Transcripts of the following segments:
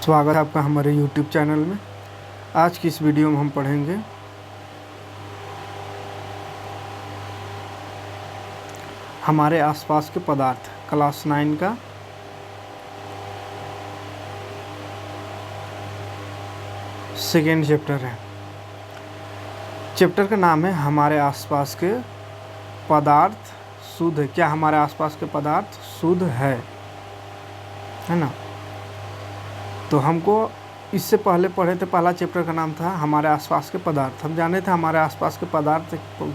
स्वागत है आपका हमारे YouTube चैनल में। आज की इस वीडियो में हम पढ़ेंगे हमारे आसपास के पदार्थ, क्लास 9 का सेकेंड चैप्टर है। चैप्टर का नाम है हमारे आसपास के पदार्थ शुद्ध है। क्या हमारे आसपास के पदार्थ शुद्ध है ना। तो हमको इससे पहले पढ़े थे, पहला चैप्टर का नाम था हमारे आसपास के पदार्थ। हम जाने थे हमारे आसपास के पदार्थ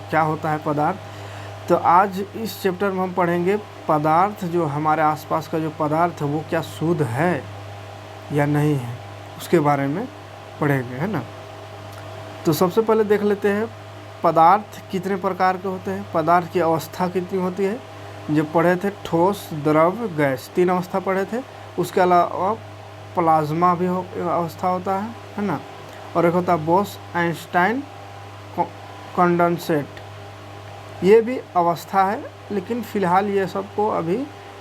क्या होता है पदार्थ। तो आज इस चैप्टर में हम पढ़ेंगे पदार्थ, जो हमारे आसपास का जो पदार्थ है वो क्या शुद्ध है या नहीं है, उसके बारे में पढ़ेंगे, है ना। तो सबसे पहले देख लेते हैं पदार्थ कितने प्रकार के होते हैं, पदार्थ की अवस्था कितनी होती है। जो पढ़े थे ठोस, द्रव, गैस, 3 अवस्था पढ़े थे। उसके अलावा प्लाज्मा भी अवस्था होता है ना। और एक होता है बोस-आइंस्टाइन कंडेंसेट, ये भी अवस्था है, लेकिन फ़िलहाल ये सबको अभी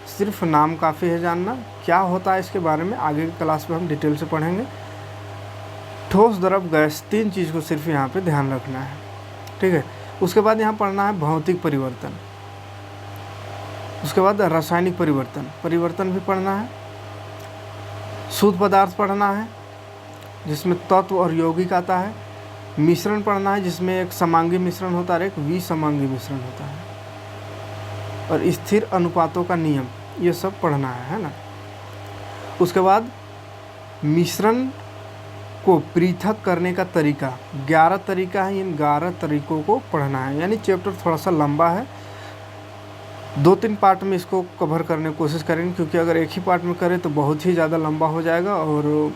सिर्फ नाम काफ़ी है जानना। क्या होता है इसके बारे में आगे की क्लास में हम डिटेल से पढ़ेंगे। ठोस, द्रव, गैस, 3 चीज़ को सिर्फ यहाँ पे ध्यान रखना है, ठीक है। उसके बाद यहाँ पढ़ना है भौतिक परिवर्तन, उसके बाद रासायनिक परिवर्तन भी पढ़ना है। शुद्ध पदार्थ पढ़ना है जिसमें तत्व और यौगिक आता है। मिश्रण पढ़ना है जिसमें एक समांगी मिश्रण होता है और एक विसमांगी मिश्रण होता है। और स्थिर अनुपातों का नियम, ये सब पढ़ना है ना। उसके बाद मिश्रण को पृथक करने का तरीका, 11 तरीका है। इन 11 तरीकों को पढ़ना है। यानी चैप्टर थोड़ा सा लंबा है, 2-3 पार्ट में इसको कवर करने की कोशिश करेंगे, क्योंकि अगर एक ही पार्ट में करें तो बहुत ही ज़्यादा लंबा हो जाएगा और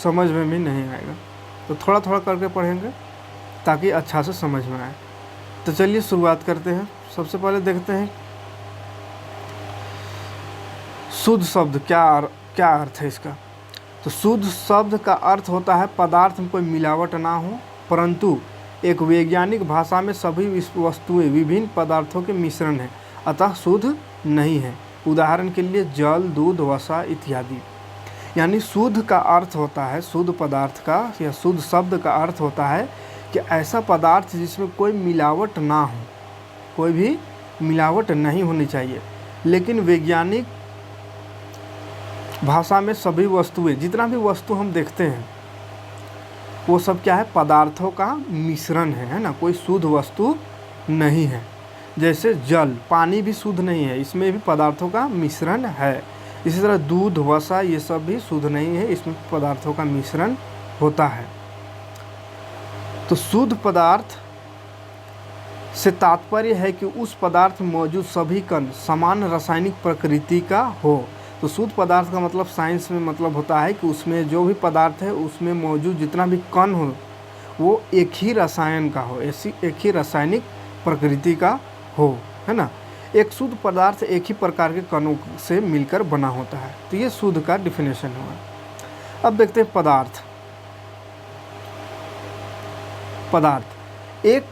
समझ में भी नहीं आएगा। तो थोड़ा थोड़ा करके पढ़ेंगे ताकि अच्छा से समझ में आए। तो चलिए शुरुआत करते हैं। सबसे पहले देखते हैं शुद्ध शब्द क्या अर्थ है इसका। तो शुद्ध शब्द का अर्थ होता है पदार्थ में कोई मिलावट ना हो, परंतु एक वैज्ञानिक भाषा में सभी वस्तुएं विभिन्न पदार्थों के मिश्रण है, अतः शुद्ध नहीं है। उदाहरण के लिए जल, दूध, वसा इत्यादि। यानी शुद्ध का अर्थ होता है, शुद्ध पदार्थ का या शुद्ध शब्द का अर्थ होता है कि ऐसा पदार्थ जिसमें कोई मिलावट ना हो, कोई भी मिलावट नहीं होनी चाहिए। लेकिन वैज्ञानिक भाषा में सभी वस्तुएं, जितना भी वस्तु हम देखते हैं वो सब क्या है, पदार्थों का मिश्रण है ना। कोई शुद्ध वस्तु नहीं है। जैसे जल, पानी भी शुद्ध नहीं है, इसमें भी पदार्थों का मिश्रण है। इसी तरह दूध, वसा, ये सब भी शुद्ध नहीं है, इसमें पदार्थों का मिश्रण होता है। तो शुद्ध पदार्थ से तात्पर्य है कि उस पदार्थ में मौजूद सभी कण समान रासायनिक प्रकृति का हो। तो शुद्ध पदार्थ का मतलब साइंस में मतलब होता है कि उसमें जो भी पदार्थ है उसमें मौजूद जितना भी कण हो वो एक ही रसायन का हो, एक ही रासायनिक प्रकृति का हो, है ना। एक शुद्ध पदार्थ एक ही प्रकार के कणों से मिलकर बना होता है। तो ये शुद्ध का डिफिनेशन हुआ। अब देखते हैं पदार्थ एक,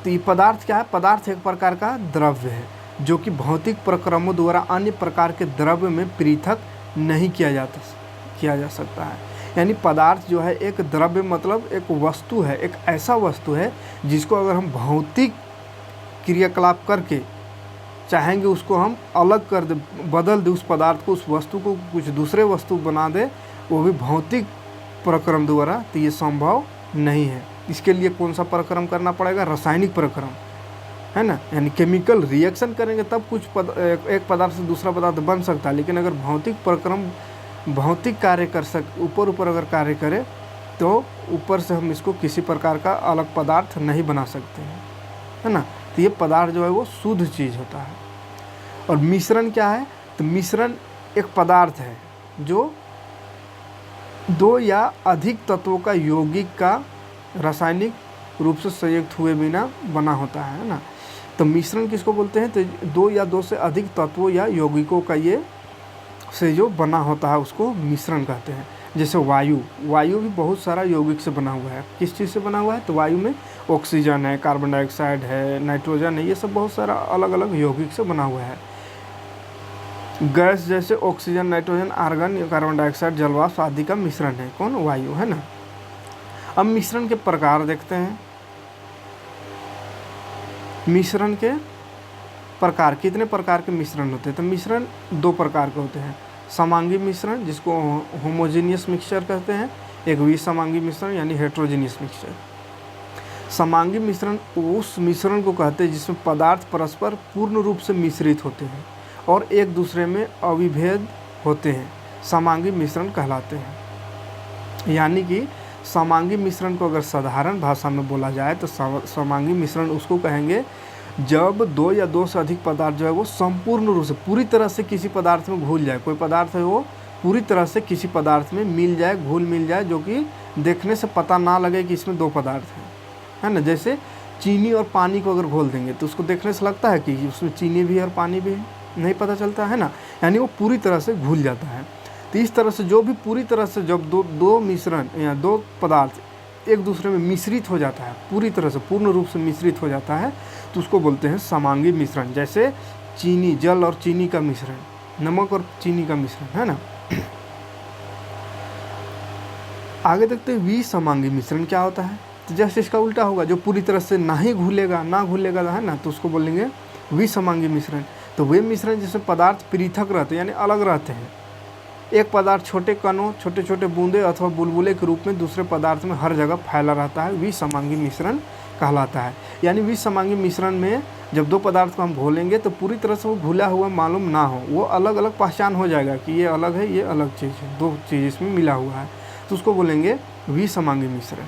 तो ये पदार्थ क्या है, पदार्थ एक प्रकार का द्रव्य है जो कि भौतिक प्रक्रमों द्वारा अन्य प्रकार के द्रव्य में पृथक नहीं किया जा सकता है। यानी पदार्थ जो है एक द्रव्य मतलब एक वस्तु है, एक ऐसा वस्तु है जिसको अगर हम भौतिक क्रियाकलाप करके चाहेंगे उसको हम अलग कर दे, बदल दे उस पदार्थ को, उस वस्तु को कुछ दूसरे वस्तु बना दे, वो भी भौतिक प्रक्रम द्वारा, तो ये संभव नहीं है। इसके लिए कौन सा प्रक्रम करना पड़ेगा, रासायनिक प्रक्रम, है ना। यानी केमिकल रिएक्शन करेंगे तब कुछ एक पदार्थ से दूसरा पदार्थ बन सकता है। लेकिन अगर भौतिक प्रक्रम, भौतिक कार्य ऊपर अगर कार्य करे तो ऊपर से हम इसको किसी प्रकार का अलग पदार्थ नहीं बना सकते हैं, है ना। तो ये पदार्थ जो है वो शुद्ध चीज़ होता है। और मिश्रण क्या है, तो मिश्रण एक पदार्थ है जो 2 या अधिक तत्वों का यौगिक का रासायनिक रूप से संयुक्त हुए बिना बना होता है ना। तो मिश्रण किसको बोलते हैं, तो 2 या 2 से अधिक तत्वों या यौगिकों का ये से जो बना होता है उसको मिश्रण कहते हैं। जैसे वायु भी बहुत सारा यौगिक से बना हुआ है। किस चीज़ से बना हुआ है, तो वायु में ऑक्सीजन है, कार्बन डाइऑक्साइड है, नाइट्रोजन है, ये सब बहुत सारा अलग अलग यौगिक से बना हुआ है। गैस जैसे oxygen, nitrogen, argon, carbon dioxide, जलवाष्प आदि का मिश्रण है। कौन? वायु, है ना। अब मिश्रण के प्रकार देखते हैं। मिश्रण के प्रकार, कितने प्रकार के मिश्रण होते हैं? तो मिश्रण दो प्रकार के होते हैं। समांगी मिश्रण, जिसको होमोजेनियस मिक्सचर कहते हैं, एक विसमांगी मिश्रण यानी हेट्रोजेनियस मिक्सचर। समांगी मिश्रण उस मिश्रण को कहते हैं जिसमें पदार्थ परस्पर पूर्ण रूप से मिश्रित होते हैं और एक दूसरे में अविभेद होते हैं, समांगी मिश्रण कहलाते हैं। यानी कि समांगी मिश्रण को अगर साधारण भाषा में बोला जाए तो समांगी मिश्रण उसको कहेंगे जब दो या दो से अधिक पदार्थ जो है वो संपूर्ण रूप से पूरी तरह से किसी पदार्थ में घुल जाए। कोई पदार्थ है वो पूरी तरह से किसी पदार्थ में मिल जाए, घुल मिल जाए, जो कि देखने से पता ना लगे कि इसमें दो पदार्थ हैं, है ना। जैसे चीनी और पानी को अगर घोल देंगे तो उसको देखने से लगता है कि उसमें चीनी भी है और पानी भी है, नहीं पता चलता है ना। यानी वो पूरी तरह से घुल जाता है। तो इस तरह से जो भी पूरी तरह से जब दो मिश्रण या दो पदार्थ एक दूसरे में मिश्रित हो जाता है, पूरी तरह से पूर्ण रूप से मिश्रित हो जाता है, तो उसको बोलते हैं समांगी मिश्रण। जैसे चीनी, जल और चीनी का मिश्रण, नमक और चीनी का मिश्रण, है ना। आगे देखते हैं विसमांगी मिश्रण क्या होता है। तो जैसे इसका उल्टा होगा, जो पूरी तरह से ना घुलेगा, है ना, तो उसको बोलेंगे विसमांगी मिश्रण। तो वे मिश्रण जिसमें पदार्थ पृथक रहते हैं यानी अलग रहते हैं। एक पदार्थ छोटे कणों, छोटे छोटे बूंदे अथवा बुलबुले के रूप में दूसरे पदार्थ में हर जगह फैला रहता है, विसमांगी मिश्रण कहलाता है। यानी विसमांगी मिश्रण में जब दो पदार्थ को हम घोलेंगे तो पूरी तरह से वो घुला हुआ मालूम ना हो, वो अलग अलग पहचान हो जाएगा कि ये अलग है, ये अलग चीज़ है, दो चीज़ इसमें मिला हुआ है, तो उसको बोलेंगे विसमांगी मिश्रण।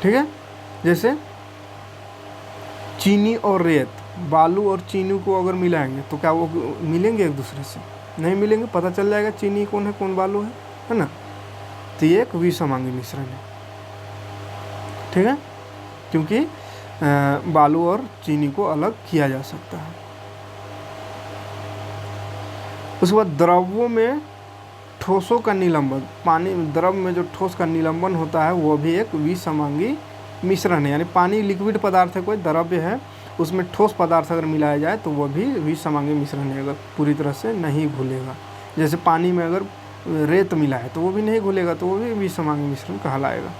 ठीक है। जैसे चीनी और रेत, बालू और चीनी को अगर मिलाएंगे तो क्या वो मिलेंगे एक दूसरे से? नहीं मिलेंगे, पता चल जाएगा चीनी कौन है कौन बालू है ना। तो ये एक विसमांगी मिश्रण है। ठीक है, क्योंकि बालू और चीनी को अलग किया जा सकता है। उसके बाद द्रवों में ठोसों का निलंबन, पानी द्रव में जो ठोस का निलंबन होता है वो भी एक विसमांगी मिश्रण है। यानी पानी लिक्विड पदार्थ है, कोई द्रव्य है, उसमें ठोस पदार्थ अगर मिलाया जाए तो वो भी विसमांगी मिश्रण है, अगर पूरी तरह से नहीं घुलेगा। जैसे पानी में अगर रेत मिला है तो वो भी नहीं घुलेगा, तो वो भी विसमांगी मिश्रण कहलाएगा।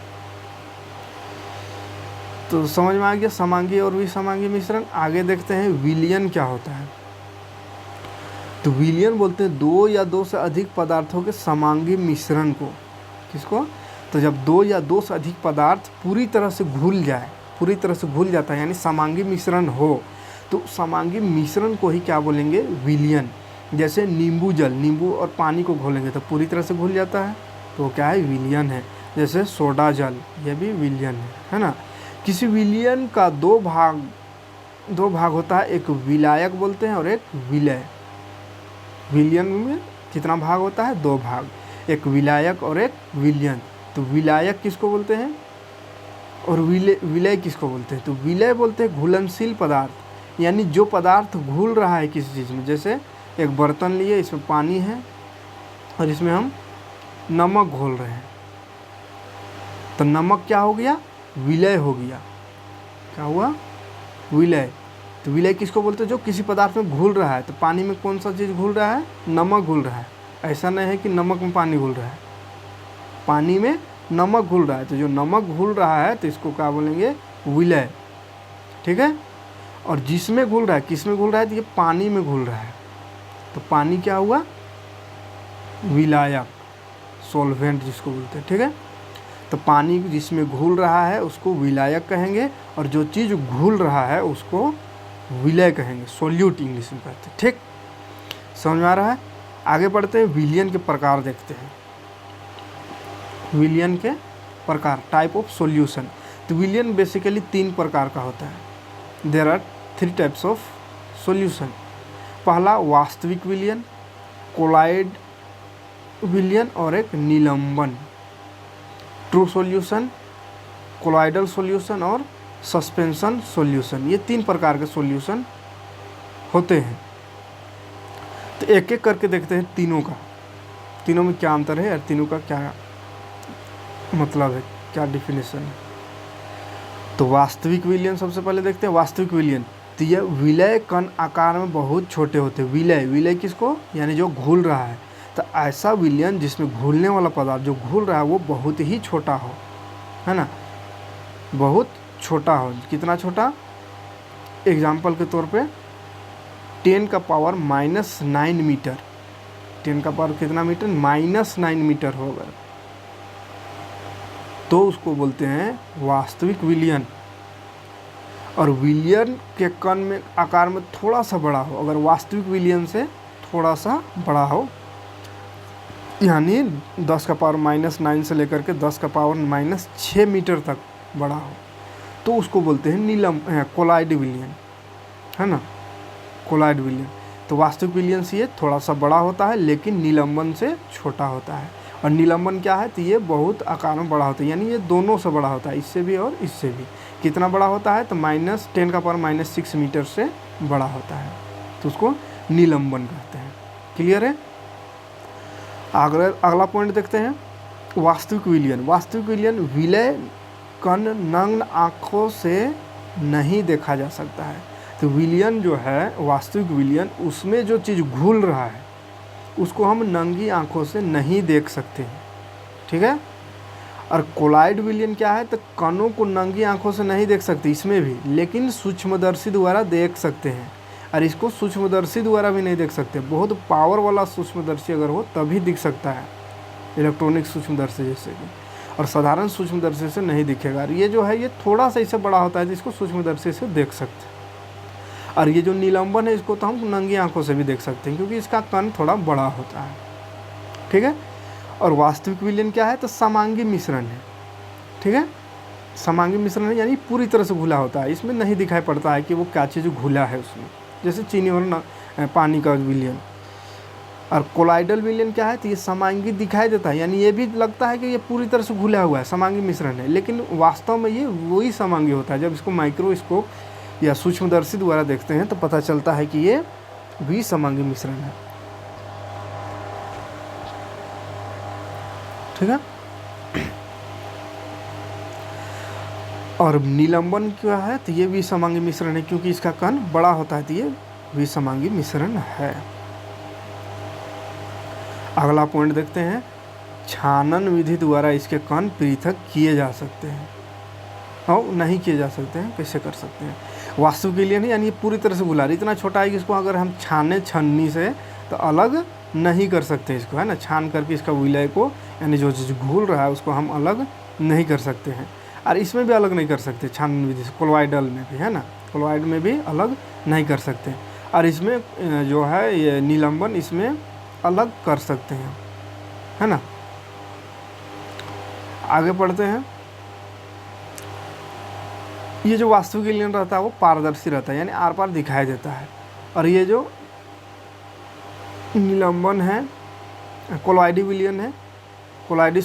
तो समझ में आ गया समांगी और विसमांगी मिश्रण। आगे देखते हैं विलयन क्या होता है। तो विलयन बोलते हैं दो या दो से अधिक पदार्थों के समांगी मिश्रण को। किसको? तो जब दो या दो से अधिक पदार्थ पूरी तरह से घुल जाए, पूरी तरह से घुल जाता है यानी समांगी मिश्रण हो, तो समांगी मिश्रण को ही क्या बोलेंगे? विलयन। जैसे नींबू जल, नींबू और पानी को घोलेंगे तो पूरी तरह से घुल जाता है, तो क्या है? विलयन है। जैसे सोडा जल, यह भी विलयन है ना। किसी विलयन का दो भाग होता है, एक विलायक बोलते हैं और एक विलय। विलयन में कितना भाग होता है? दो भाग, एक विलायक और एक विलयन। तो विलायक किसको बोलते हैं और विलय किसको बोलते हैं? तो विलय बोलते हैं घुलनशील पदार्थ, यानी जो पदार्थ घुल रहा है किसी चीज़ में। जैसे एक बर्तन लिए, इसमें पानी है और इसमें हम नमक घोल रहे हैं, तो नमक क्या हो गया? विलय हो गया। क्या हुआ? विलय। तो विलय किसको बोलते हैं? जो किसी पदार्थ में घुल रहा है। तो पानी में कौन सा चीज़ घुल रहा है? नमक घुल रहा है। ऐसा नहीं है कि नमक में पानी घुल रहा है, पानी में नमक घुल रहा है। तो जो नमक घुल रहा है तो इसको क्या बोलेंगे? विलय। ठीक है। और जिसमें घुल रहा है, किस में घुल रहा है? तो ये पानी में घुल रहा है, तो पानी क्या हुआ? विलायक, सॉल्वेंट जिसको बोलते हैं। ठीक है। तो पानी जिसमें घुल रहा है उसको विलायक कहेंगे, और जो चीज़ घुल रहा है उसको विलय कहेंगे, सोल्यूट इंग्लिश में कहते हैं। ठीक, समझ में आ रहा है? आगे बढ़ते हैं, विलयन के प्रकार देखते हैं। विलयन के प्रकार, टाइप ऑफ सॉल्यूशन। तो विलयन बेसिकली तीन प्रकार का होता है। There are 3 types of solution. पहला वास्तविक विलयन, कोलाइड विलयन और एक निलंबन। ट्रू सॉल्यूशन, कोलाइडल सॉल्यूशन और सस्पेंशन सॉल्यूशन। ये 3 प्रकार के सॉल्यूशन होते हैं। तो एक एक करके देखते हैं तीनों का, तीनों में क्या अंतर है और तीनों का क्या मतलब है, क्या डिफिनेशन है। तो वास्तविक विलयन सबसे पहले देखते हैं। वास्तविक विलयन तो ये विलय कण आकार में बहुत छोटे होते हैं। विलय किसको, यानी जो घुल रहा है। तो ऐसा विलयन जिसमें घुलने वाला पदार्थ जो घुल रहा है वो बहुत ही छोटा हो, है ना, बहुत छोटा हो। कितना छोटा, एग्जाम्पल के तौर पे 10 का पावर -9 मीटर, 10 का पावर कितना मीटर, -9 मीटर हो अगर, तो उसको बोलते हैं वास्तविक विलयन। और विलयन के कण में आकार में थोड़ा सा बड़ा हो, अगर वास्तविक विलयन से थोड़ा सा बड़ा हो, यानी 10 का पावर -9 से लेकर के 10 का पावर -6 मीटर तक बड़ा हो, तो उसको बोलते हैं कोलाइड विलयन, है ना, कोलाइड विलयन। तो वास्तविक विलयन से ये थोड़ा सा बड़ा होता है लेकिन निलंबन से छोटा होता है। और निलंबन क्या है, तो ये बहुत आकार में बड़ा होता है, यानी ये दोनों से बड़ा होता है, इससे भी और इससे भी। कितना बड़ा होता है, तो -10 का पावर -6 मीटर से बड़ा होता है, तो उसको निलंबन कहते हैं। क्लियर है। अगला पॉइंट देखते हैं, वास्तविक विलयन। वास्तविक विलयन, विलय कण नग्न आँखों से नहीं देखा जा सकता है। तो विलयन जो है, वास्तविक विलयन, उसमें जो चीज़ घुल रहा है उसको हम नंगी आँखों से नहीं देख सकते हैं, ठीक है। और कोलाइड विलयन क्या है, तो कणों को नंगी आँखों से नहीं देख सकते इसमें भी, लेकिन सूक्ष्मदर्शी द्वारा देख सकते हैं। और इसको सूक्ष्मदर्शी द्वारा भी नहीं देख सकते, बहुत पावर वाला सूक्ष्मदर्शी अगर हो तभी दिख सकता है, इलेक्ट्रॉनिक सूक्ष्मदर्शी जैसे कि, और साधारण सूक्ष्मदर्शी से नहीं दिखेगा। और ये जो है ये थोड़ा सा इससे बड़ा होता है जिसको सूक्ष्मदर्शी से देख सकते हैं। और ये जो निलंबन है इसको तो हम नंगी आंखों से भी देख सकते हैं क्योंकि इसका कण थोड़ा बड़ा होता है, ठीक है। और वास्तविक विलयन क्या है, तो समांगी मिश्रण है, ठीक है। समांगी मिश्रण है यानी पूरी तरह से घुला होता है, इसमें नहीं दिखाई पड़ता है कि वो क्या चीज़ घुला है उसमें, जैसे चीनी और पानी का विलयन। और कोलाइडल विलयन क्या है, तो ये समांगी दिखाई देता है, यानी ये भी लगता है कि ये पूरी तरह से घुला हुआ है, समांगी मिश्रण है, लेकिन वास्तव में ये वही समांगी होता है। जब इसको माइक्रोस्कोप या सूक्ष्मदर्शी द्वारा देखते हैं तो पता चलता है कि ये विसमांगी मिश्रण है, ठीक है। और निलंबन क्या है, तो ये विसमांगी मिश्रण है क्योंकि इसका कण बड़ा होता है, तो ये विसमांगी मिश्रण है। अगला पॉइंट देखते हैं, छानन विधि द्वारा इसके कण पृथक किए जा सकते हैं और नहीं किए जा सकते हैं, कैसे कर सकते हैं। वास्तविक विलयन यानी ये पूरी तरह से घुला, इतना छोटा है कि इसको अगर हम छन्नी से तो अलग नहीं कर सकते इसको, है ना, छान करके इसका विलय को, यानी जो चीज़ घुल रहा है उसको हम अलग नहीं कर सकते हैं। और इसमें भी अलग नहीं कर सकते छानन विधि से, कोलॉइडल में भी, है ना, कोलॉइड में भी अलग नहीं कर सकते। और इसमें जो है ये निलंबन, इसमें अलग कर सकते हैं, है ना। आगे पढ़ते हैं। ये जो वास्तविक विलयन रहता है वो पारदर्शी रहता है, यानी आर पार दिखाई देता है। और ये जो निलंबन है, कोलॉइडी विलयन है, कोलॉइडल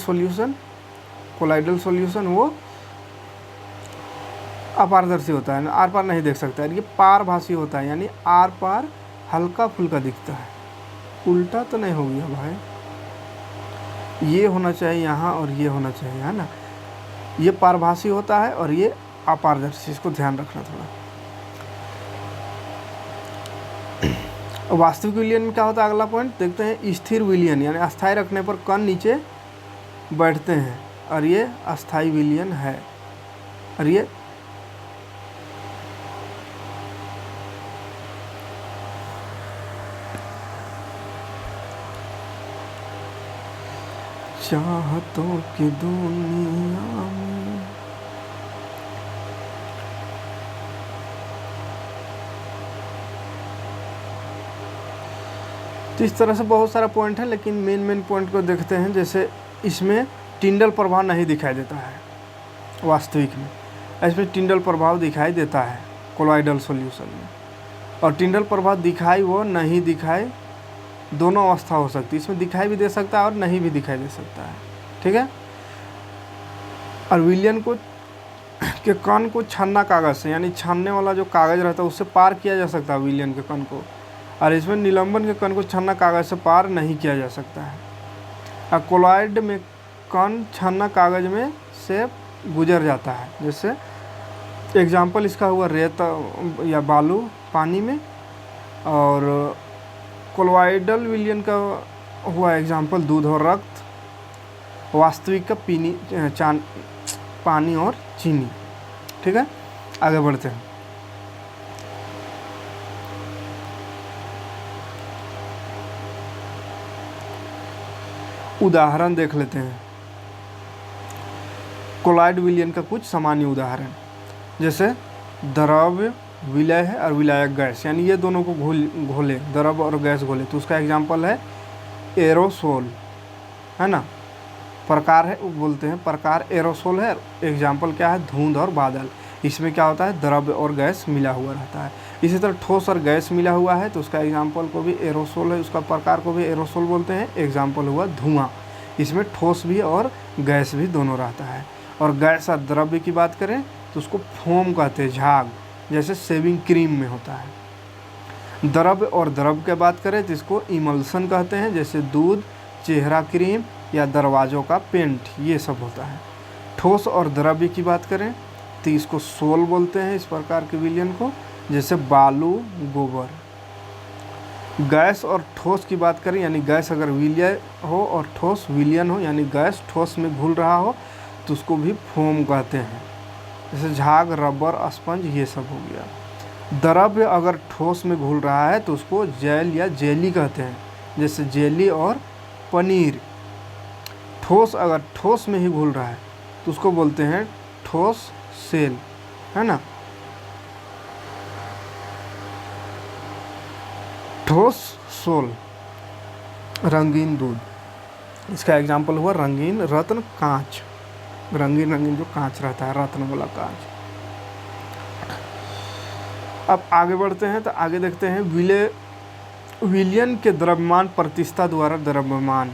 सॉल्यूशन, वो अपारदर्शी होता है, आर पार नहीं देख सकता है। ये पारभासी होता है, यानी आर पार हल्का फुल्का दिखता है। उल्टा तो नहीं हो गया भाई, ये होना चाहिए यहाँ और ये होना चाहिए, है ना। ये पारभासी होता है और ये अपारदर्शी, इसको ध्यान रखना थोड़ा। वास्तविक विलयन में क्या होता है, अगला पॉइंट देखते हैं, स्थिर विलयन, यानी अस्थायी रखने पर कण नीचे बैठते हैं, और ये अस्थायी विलयन है। और ये चाहतों की दुनिया में तो इस तरह से बहुत सारा पॉइंट है, लेकिन मेन पॉइंट को देखते हैं। जैसे इसमें टिंडल प्रभाव नहीं दिखाई देता है वास्तविक में, इसमें टिंडल प्रभाव दिखाई देता है कोलॉइडल सॉल्यूशन में। और टिंडल प्रभाव दिखाई वो नहीं दिखाई, दोनों अवस्था हो सकती है, इसमें दिखाई भी दे सकता है और नहीं भी दिखाई दे सकता है, ठीक है। और विलयन को के कण को छन्ना कागज से, यानी छानने वाला जो कागज़ रहता है उससे पार किया जा सकता है विलयन के कण को। और इसमें निलंबन के कण को छन्ना कागज से पार नहीं किया जा सकता है। और कोलॉइड में कण छन्ना कागज में से गुजर जाता है, जैसे एग्जाम्पल इसका हुआ रेत या बालू पानी में, और कोलोइडल विलयन का हुआ एग्जाम्पल दूध और रक्त, वास्तविक का पानी और चीनी। ठीक है, आगे बढ़ते हैं। उदाहरण देख लेते हैं कोलॉइड विलयन का कुछ सामान्य उदाहरण, जैसे द्रव्य विलय है और विलायक गैस, यानी ये दोनों को घोले, द्रव्य और गैस घोले, तो उसका एग्जाम्पल है एरोसोल, है ना। प्रकार है, बोलते हैं प्रकार एरोसोल है, एग्जाम्पल क्या है धुंध और बादल। इसमें क्या होता है द्रव्य और गैस मिला हुआ रहता है। इसी तरह ठोस और गैस मिला हुआ है तो उसका एग्जाम्पल को भी एरोसोल है, उसका प्रकार को भी एरोसोल बोलते हैं। एग्जाम्पल हुआ धुआं, इसमें ठोस भी और गैस भी दोनों रहता है। और गैस और द्रव्य की बात करें तो उसको फोम कहते हैं, झाग, जैसे शेविंग क्रीम में होता है। द्रव्य और द्रव की बात करें तो इसको इमल्सन कहते हैं, जैसे दूध, चेहरा क्रीम या दरवाज़ों का पेंट, ये सब होता है। ठोस और द्रव्य की बात करें तो इसको सोल बोलते हैं, इस प्रकार के विलयन को, जैसे बालू, गोबर। गैस और ठोस की बात करें, यानी गैस अगर विलय हो और ठोस विलयन हो, यानी गैस ठोस में घुल रहा हो तो उसको भी फोम कहते हैं, जैसे झाग, रबर, स्पंज, ये सब हो गया। द्रव्य अगर ठोस में घुल रहा है तो उसको जेल या जेली कहते हैं, जैसे जेली और पनीर। ठोस अगर ठोस में ही घुल रहा है तो उसको बोलते हैं ठोस सेल, है ना। ठोस सोल। रंगीन दूध, इसका एग्जाम्पल हुआ रंगीन रत्न, कांच, रंगीन रंगीन जो कांच रहता है, रत्न वाला कांच। अब आगे बढ़ते हैं तो आगे देखते हैं विलयन के द्रव्यमान प्रतिष्ठा द्वारा द्रव्यमान।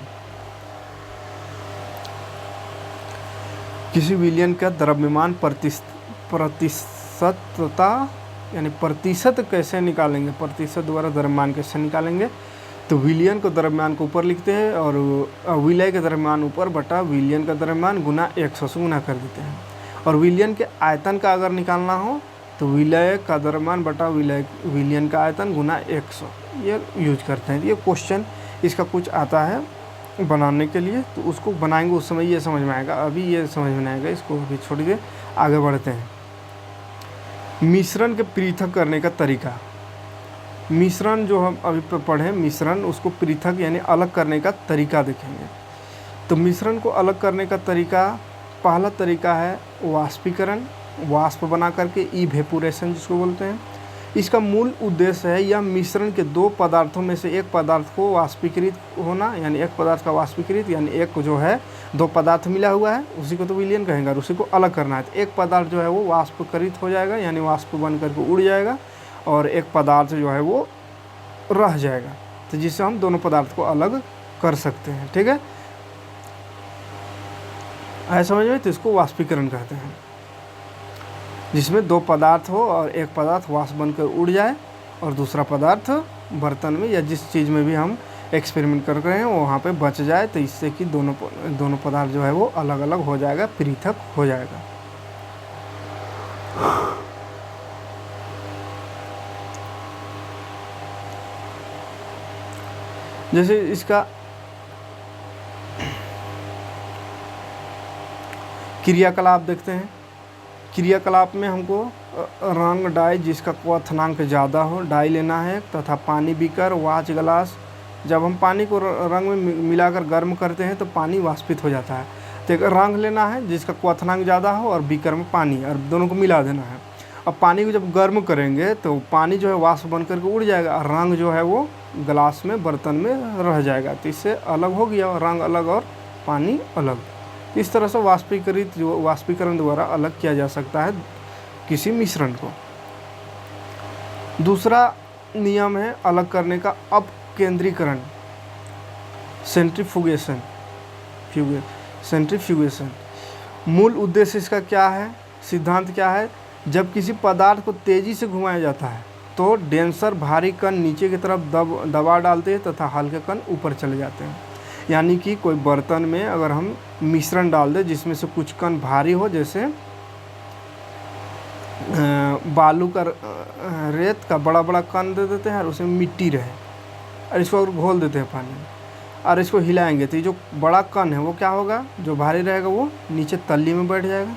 किसी विलयन का द्रव्यमान प्रतिशतता, यानी प्रतिशत कैसे निकालेंगे, प्रतिशत द्वारा द्रव्यमान कैसे निकालेंगे, तो विलयन को द्रव्यमान को ऊपर लिखते हैं और विलय के द्रव्यमान ऊपर बटा विलयन का द्रव्यमान गुना 100 से गुना कर देते हैं। और विलयन के आयतन का अगर निकालना हो तो विलय का द्रव्यमान बटा विलयन का आयतन गुना 100, ये यूज करते हैं। ये क्वेश्चन इसका कुछ आता है बनाने के लिए, तो उसको बनाएंगे उस समय ये समझ में आएगा, अभी ये समझ में आएगा, इसको अभी छोड़िए, आगे बढ़ते हैं। मिश्रण के पृथक करने का तरीका। मिश्रण जो हम अभी पढ़े, मिश्रण उसको पृथक यानी अलग करने का तरीका देखेंगे। तो मिश्रण को अलग करने का तरीका, पहला तरीका है वाष्पीकरण, वाष्प बना करके, इवेपोरेशन जिसको बोलते हैं। इसका मूल उद्देश्य है यह मिश्रण के दो पदार्थों में से एक पदार्थ को वाष्पीकृत होना, यानी एक पदार्थ का वाष्पीकृत, यानी एक जो है दो पदार्थ मिला हुआ है उसी को तो विलयन कहेंगे, और उसी को अलग करना है। तो एक पदार्थ जो है वो वाष्पीकृत हो जाएगा, यानी वाष्प बन करके उड़ जाएगा, और एक पदार्थ जो है वो रह जाएगा, तो जिससे हम दोनों पदार्थ को अलग कर सकते हैं। ठीक है, ऐसा समझ में, तो इसको वाष्पीकरण कहते हैं, जिसमें दो पदार्थ हो और एक पदार्थ वाष्प बनकर उड़ जाए और दूसरा पदार्थ बर्तन में या जिस चीज़ में भी हम एक्सपेरिमेंट कर रहे हैं वहाँ पे बच जाए, तो इससे कि दोनों पदार्थ जो है वो अलग अलग हो जाएगा, पृथक हो जाएगा। जैसे इसका क्रियाकलाप देखते हैं। क्रियाकलाप में हमको रंग डाई जिसका क्वथनांक ज़्यादा हो डाई लेना है, तथा पानी बीकर, वाच ग्लास। जब हम पानी को रंग में मिलाकर गर्म करते हैं तो पानी वाष्पित हो जाता है, तो एक रंग लेना है जिसका क्वथनांक ज़्यादा हो और बीकर में पानी, और दोनों को मिला देना है। अब पानी को जब गर्म करेंगे तो पानी जो है वाष्प बन करके उड़ जाएगा और रंग जो है वो गिलास में, बर्तन में रह जाएगा, तो इससे अलग हो गया, रंग अलग और पानी अलग। इस तरह से वाष्पीकरण द्वारा अलग किया जा सकता है किसी मिश्रण को। दूसरा नियम है अलग करने का अपकेंद्रीकरण, सेंट्रीफ्यूगेशन। मूल उद्देश्य इसका क्या है, सिद्धांत क्या है, जब किसी पदार्थ को तेज़ी से घुमाया जाता है तो डेंसर भारी कण नीचे की तरफ दबाव डालते हैं तथा हल्के कण ऊपर चले जाते हैं। यानी कि कोई बर्तन में अगर हम मिश्रण डाल दें जिसमें से कुछ कण भारी हो, जैसे बालू का रेत का बड़ा बड़ा कण दे देते हैं और उसमें मिट्टी रहे और इसको घोल देते हैं पानी में और इसको हिलाएंगे तो ये जो बड़ा कण है वो क्या होगा, जो भारी रहेगा वो नीचे तल्ली में बैठ जाएगा,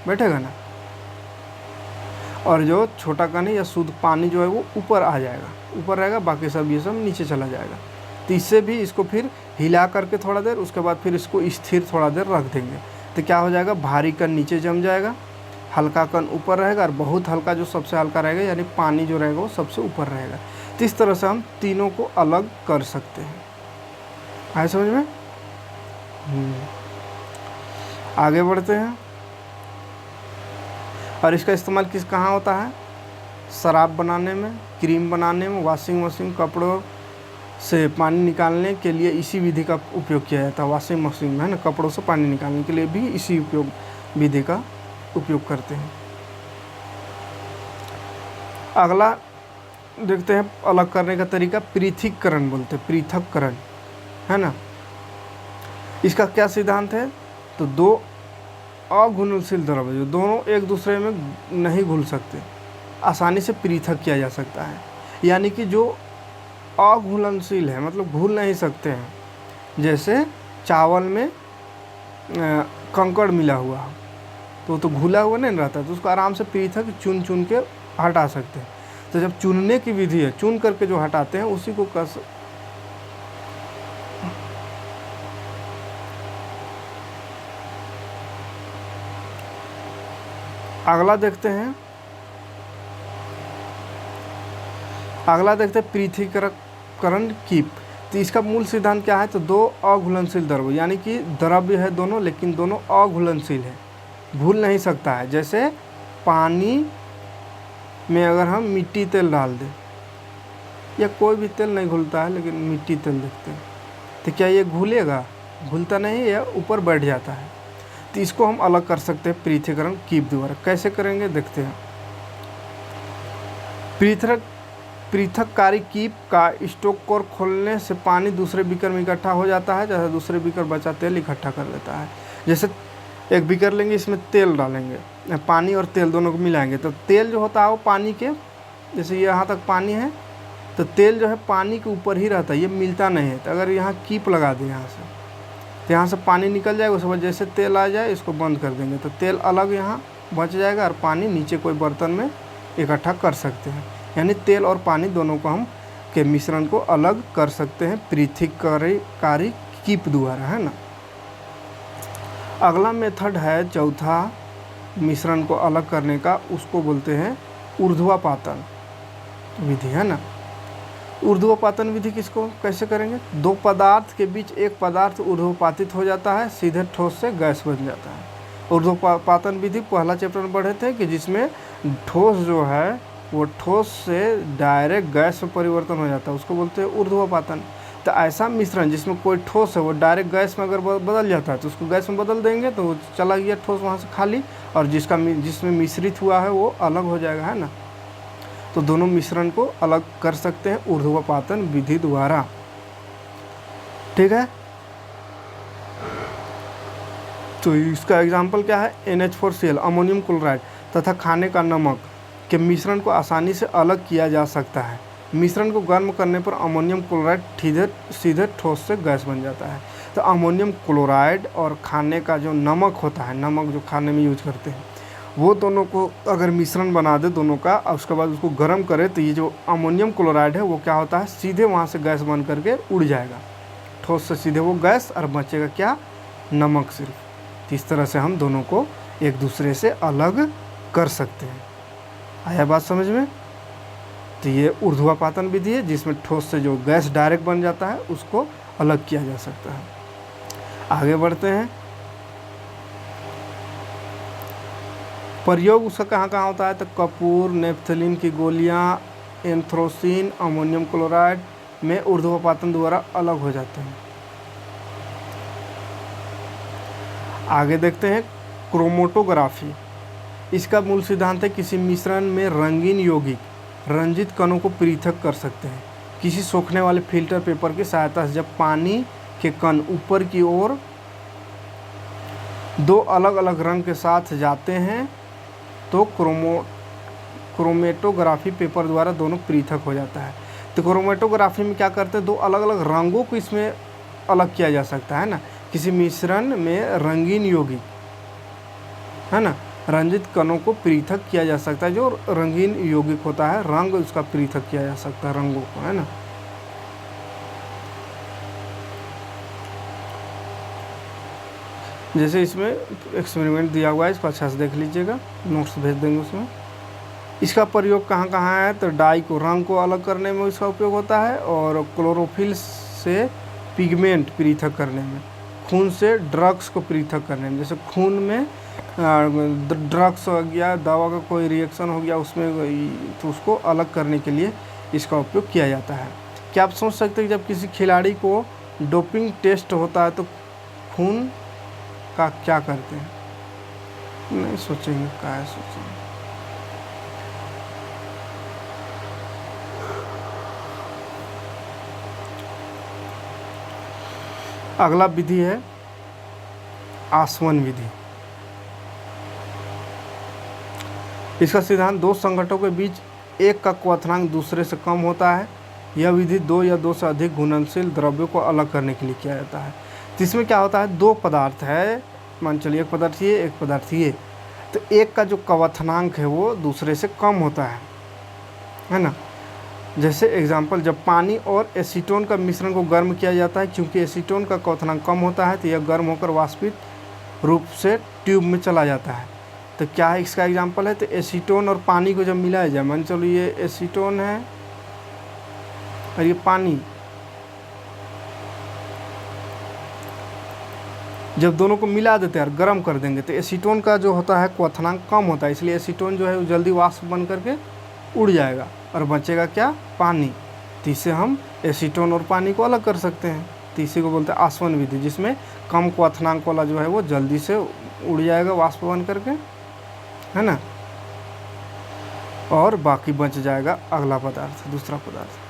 बैठेगा ना, और जो छोटा कण है या शुद्ध पानी जो है वो ऊपर आ जाएगा, ऊपर रहेगा, बाकी सब ये सब नीचे चला जाएगा। तो इससे भी इसको फिर हिला करके थोड़ा देर, उसके बाद फिर इसको स्थिर थोड़ा देर रख देंगे तो क्या हो जाएगा, भारी कण नीचे जम जाएगा, हल्का कण ऊपर रहेगा और बहुत हल्का जो सबसे हल्का रहेगा यानी पानी जो रहेगा वो सबसे ऊपर रहेगा। तो इस तरह से हम तीनों को अलग कर सकते हैं। आए समझ में? आगे बढ़ते हैं। और इसका इस्तेमाल कहाँ होता है? शराब बनाने में, क्रीम बनाने में, वॉशिंग मशीन, कपड़ों से पानी निकालने के लिए इसी विधि का उपयोग किया जाता है। वॉशिंग मशीन में है ना, कपड़ों से पानी निकालने के लिए भी इसी विधि का उपयोग करते हैं। अगला देखते हैं अलग करने का तरीका, पृथक्करण बोलते हैं, पृथक्करण है ना। इसका क्या सिद्धांत है? तो दो अघुलनशील द्रव्य जो दोनों एक दूसरे में नहीं घुल सकते, आसानी से पृथक किया जा सकता है। यानी कि जो अघुलनशील है मतलब घुल नहीं सकते हैं, जैसे चावल में कंकड़ मिला हुआ हो तो घुला हुआ नहीं रहता, तो उसको आराम से पृथक चुन चुन के हटा सकते हैं। तो जब चुनने की विधि है, चुन करके जो हटाते हैं उसी को अगला देखते हैं पृथक्करण कीप। तो इसका मूल सिद्धांत क्या है? तो दो अघुलनशील द्रव्य यानी कि द्रव्य है दोनों, लेकिन दोनों अघुलनशील है, घुल नहीं सकता है। जैसे पानी में अगर हम मिट्टी तेल डाल दें, या कोई भी तेल नहीं घुलता है लेकिन मिट्टी तेल देखते हैं, तो क्या ये घुलेगा? घुलता नहीं है या ऊपर बैठ जाता है। तो इसको हम अलग कर सकते हैं पृथक्करण कीप द्वारा। कैसे करेंगे देखते हैं। पृथककारी कीप का स्टॉक कोर खोलने से पानी दूसरे बीकर में इकट्ठा हो जाता है, जैसे दूसरे बीकर बचा तेल इकट्ठा कर लेता है। जैसे एक बीकर लेंगे, इसमें तेल डालेंगे, पानी और तेल दोनों को मिलाएंगे, तो तेल जो होता है वो पानी के, जैसे यहाँ तक पानी है तो तेल जो है पानी के ऊपर ही रहता है, ये मिलता नहीं है। तो अगर यहाँ कीप लगा दें यहाँ से, तो यहाँ से पानी निकल जाएगा, उसके बाद जैसे तेल आ जाए इसको बंद कर देंगे तो तेल अलग यहाँ बच जाएगा और पानी नीचे कोई बर्तन में इकट्ठा कर सकते हैं। यानी तेल और पानी दोनों को हम के मिश्रण को अलग कर सकते हैं पृथक्करणकारी कीप द्वारा, है ना। अगला मेथड है चौथा मिश्रण को अलग करने का, उसको बोलते हैं ऊर्ध्वापातन विधि, है ना। ऊर्ध्वपातन विधि किसको कैसे करेंगे? दो पदार्थ के बीच एक पदार्थ ऊर्ध्वपातित हो जाता है, सीधे ठोस से गैस बन जाता है। ऊर्ध्वपातन विधि पहला चैप्टर में पढ़े थे कि जिसमें ठोस जो है वो ठोस से डायरेक्ट गैस में परिवर्तन हो जाता है, उसको बोलते हैं ऊर्ध्वपातन। तो ऐसा मिश्रण जिसमें कोई ठोस है वो डायरेक्ट गैस में अगर बदल जाता है तो उसको गैस में बदल देंगे तो चला गया ठोस वहाँ से खाली, और जिसमें मिश्रित हुआ है वो अलग हो जाएगा, है ना। तो दोनों मिश्रण को अलग कर सकते हैं ऊर्ध्वपातन विधि द्वारा, ठीक है। तो इसका एग्जाम्पल क्या है? NH4Cl अमोनियम क्लोराइड तथा खाने का नमक के मिश्रण को आसानी से अलग किया जा सकता है। मिश्रण को गर्म करने पर अमोनियम क्लोराइड सीधे ठोस से गैस बन जाता है। तो अमोनियम क्लोराइड और खाने का जो नमक होता है, नमक जो खाने में यूज करते हैं, वो दोनों को अगर मिश्रण बना दे दोनों का और उसके बाद उसको गर्म करे तो ये जो अमोनियम क्लोराइड है वो क्या होता है, सीधे वहाँ से गैस बन करके उड़ जाएगा ठोस से सीधे वो गैस, और बचेगा क्या? नमक सिर्फ। इस तरह से हम दोनों को एक दूसरे से अलग कर सकते हैं। आया बात समझ में? तो ये ऊर्ध्वपातन विधि है जिसमें ठोस से जो गैस डायरेक्ट बन जाता है उसको अलग किया जा सकता है। आगे बढ़ते हैं। प्रयोग उसका कहाँ कहाँ होता है? तो कपूर, नेफ्थलीन की गोलियाँ, एंथ्रोसिन, अमोनियम क्लोराइड में ऊर्ध्वपातन द्वारा अलग हो जाते हैं। आगे देखते हैं क्रोमेटोग्राफी। इसका मूल सिद्धांत है किसी मिश्रण में रंगीन यौगिक रंजित कणों को पृथक कर सकते हैं किसी सूखने वाले फिल्टर पेपर की सहायता से। जब पानी के कण ऊपर की ओर दो अलग अलग रंग के साथ जाते हैं तो क्रोमेटोग्राफी पेपर द्वारा दोनों पृथक हो जाता है। तो क्रोमेटोग्राफी में क्या करते हैं, दो अलग अलग रंगों को इसमें अलग किया जा सकता है ना। किसी मिश्रण में रंगीन यौगिक है ना, रंजित कणों को पृथक किया जा सकता है। जो रंगीन यौगिक होता है रंग उसका पृथक किया जा सकता है, रंगों को, है ना। जैसे इसमें एक्सपेरिमेंट दिया हुआ है, इसको अच्छा से देख लीजिएगा, नोट्स भेज देंगे उसमें। इसका प्रयोग कहाँ कहाँ है, तो डाई को, रंग को अलग करने में इसका उपयोग होता है, और क्लोरोफिल से पिगमेंट पृथक करने में, खून से ड्रग्स को पृथक करने में। जैसे खून में ड्रग्स हो गया, दवा का कोई रिएक्शन हो गया उसमें, तो उसको अलग करने के लिए इसका उपयोग किया जाता है। क्या आप सोच सकते हैं कि जब किसी खिलाड़ी को डोपिंग टेस्ट होता है तो खून का क्या करते हैं? नहीं सोचेंगे, क्या है सोचेंगे। अगला विधि है आसवन विधि। इसका सिद्धांत, दो संघटकों के बीच एक का क्वथनांक दूसरे से कम होता है। यह विधि दो या दो से अधिक घुलनशील द्रव्यों को अलग करने के लिए किया जाता है। तो इसमें क्या होता है, दो पदार्थ है, मान चलिए एक पदार्थ ये, एक पदार्थ ये, तो एक का जो क्वथनांक है वो दूसरे से कम होता है ना। जैसे एग्जाम्पल, जब पानी और एसीटोन का मिश्रण को गर्म किया जाता है, क्योंकि एसीटोन का क्वथनांक कम होता है तो यह गर्म होकर वाष्पित रूप से ट्यूब में चला जाता है। तो क्या है इसका एग्जाम्पल है, तो एसीटोन और पानी को जब मिलाया जाए, मान चलो ये एसीटोन है और ये पानी, जब दोनों को मिला देते हैं और गर्म कर देंगे तो एसीटोन का जो होता है क्वथनांक कम होता है, इसलिए एसीटोन जो है वो जल्दी वाष्प बन करके उड़ जाएगा और बचेगा क्या, पानी। तो इससे हम एसीटोन और पानी को अलग कर सकते हैं। तो इसी को बोलते हैं आसवन विधि, जिसमें कम क्वथनांक वाला जो है वो जल्दी से उड़ जाएगा वाष्प बन करके, है ना, और बाकी बच जाएगा अगला पदार्थ, दूसरा पदार्थ।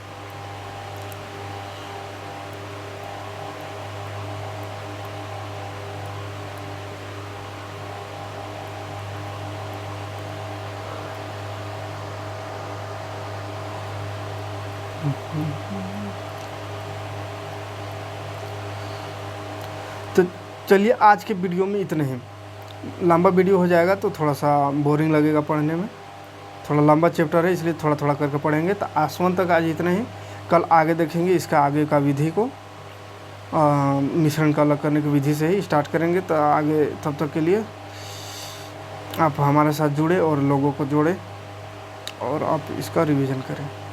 तो चलिए आज के वीडियो में इतने ही। लंबा वीडियो हो जाएगा तो थोड़ा सा बोरिंग लगेगा पढ़ने में, थोड़ा लंबा चैप्टर है इसलिए थोड़ा थोड़ा करके पढ़ेंगे। तो आसवन तक आज इतना ही, कल आगे देखेंगे इसका आगे का विधि को, मिश्रण का अलग करने की विधि से ही स्टार्ट करेंगे। तो आगे तब तक के लिए आप हमारे साथ जुड़े और लोगों को जोड़े और आप इसका रिवीजन करें।